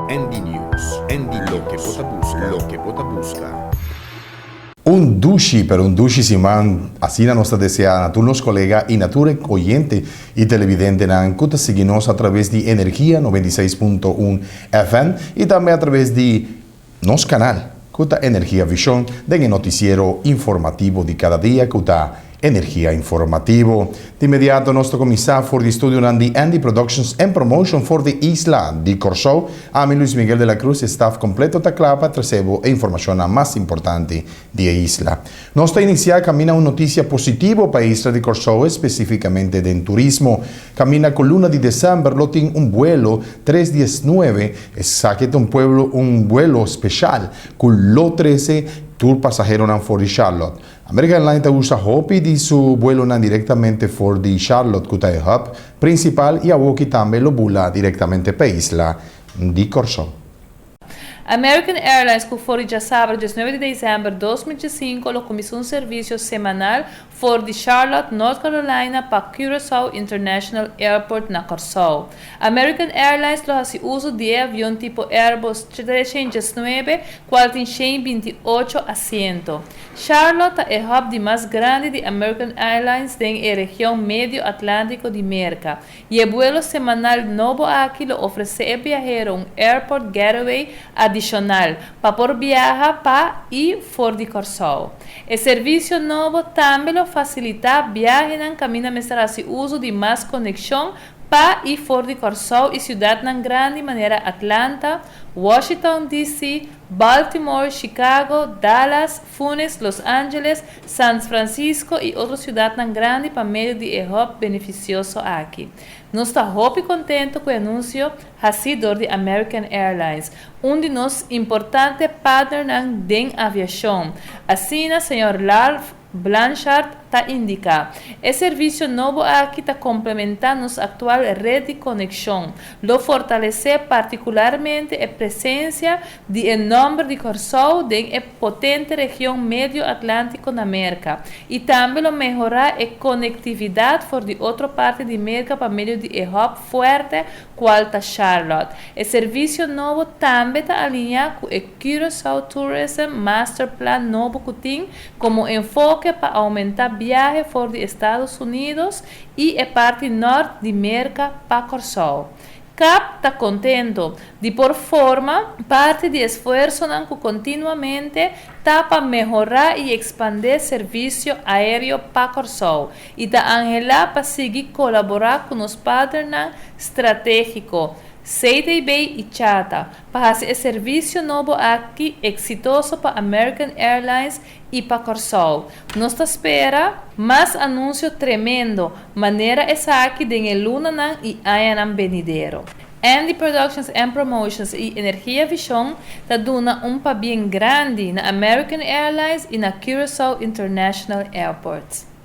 Andy News. Andy lo che vota busca. Un dushi per un dushi siman así nostra deseada tu nos colega y nature oyente y televidente nan kuta seguinos a través de Energía 96.1 FM y también a través de nos canal kuta Energía Vision de el noticiero informativo de cada día kuta Energía Informativo. De inmediato, nuestro comisario for the studio di Andy Productions and Promotion for the Isla di Corsou, a Luis Miguel de la Cruz, staff completo da clapa, tracebo e información más importante de Isla. Nuestra inicial camina una noticia positiva para Isla di Corsou, específicamente de turismo. Camina con luna de diciembre, lo tiene un vuelo 319, exacto un vuelo especial, con lo 13 tour pasajero nan for the Charlotte. American Airlines usa Hopi di su vuelo nan directamente for the Charlotte kuta e hub principal y a también lo bula directamente per Isla di Corsou. American Airlines, que foi já sábado, 19 de dezembro de 2005, começou um serviço semanal for the Charlotte, North Carolina, para Curaçao International Airport na Corsou. American Airlines faz uso de avião tipo Airbus 319, qual tem 128 assentos. Charlotte é o hub mais grande de American Airlines na região Médio Atlântico de América. E o vuelo semanal novo aqui oferece ao viajero um airport getaway adicional para por viajar para e for de Corsou. O serviço novo também facilita viagem em caminho a uso de mais conexão para e for de Corsou e cidade grande maneira Atlanta, Washington D.C., Baltimore, Chicago, Dallas, Phoenix, Los Angeles, San Francisco e outras cidades grandes para meio de hub beneficioso aqui. Nós estamos contentes com o anúncio recebedor de American Airlines, um de nossos importantes partners de aviação. Assim, o Sr. Ralph Blanchard está indica. O serviço novo aqui está complementando nossa atual rede de conexão. Lo fortalece particularmente a presença de número de Corsou em potente região Médio Atlântico na América e também lo melhorar a conectividade for de outra parte de América para meio de hub forte qual está Charlotte. O serviço novo também está alinhado com o Curaçao Tourism Master Plan novo que tem como enfoque para aumentar viaje por de Estados Unidos e a parte norte de América para Corsou. CAP está contento de por forma parte de esforço que continuamente está para melhorar e expandir serviço aéreo para Corsou e está angelado para seguir colaborar com os partners estratégicos CTB e Chata para fazer serviço novo aqui exitoso para American Airlines e para Corsou. Nós espera mais anúncio tremendo, maneira essa aqui de luna e ayanam venidero. Andy Productions and Promotions e Energia Vision está dando bem grande na American Airlines e na Curaçao International Airport.